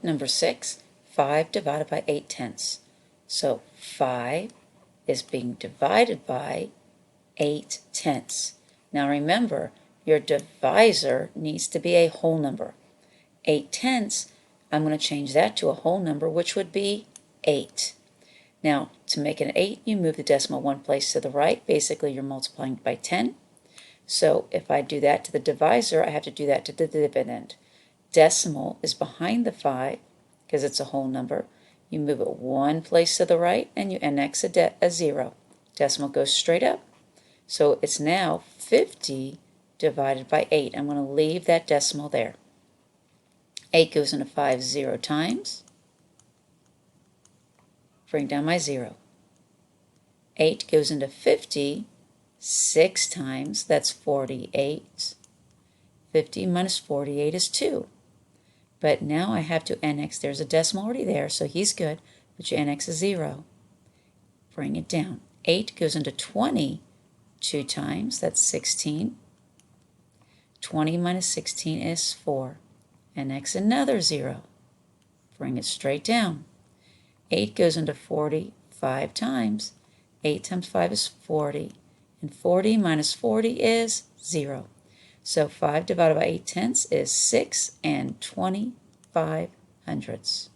number 6, 5 divided by 8 tenths. So 5 is being divided by 8 tenths. Now remember, your divisor needs to be a whole number. 8 tenths, I'm going to change that to a whole number, which would be 8. Now, to make an 8, you move the decimal one place to the right. Basically, you're multiplying by 10. So if I do that to the divisor, I have to do that to the dividend. Decimal is behind the 5 because it's a whole number. You move it one place to the right and you annex a 0. Decimal goes straight up. So it's now 50 divided by 8. I'm going to leave that decimal there. 8 goes into 5 0 times. Bring down my 0. 8 goes into 50 6 times. That's 48. 50 minus 48 is 2. But now I have to annex. There's a decimal already there, so he's good. But you annex a 0. Bring it down. 8 goes into 20 2 times. That's 16. 20 minus 16 is 4. Annex another 0. Bring it straight down. 8 goes into 40 5 times. 8 times 5 is 40. And 40 minus 40 is 0. So 5 divided by 8 tenths is 6 and 25 hundredths.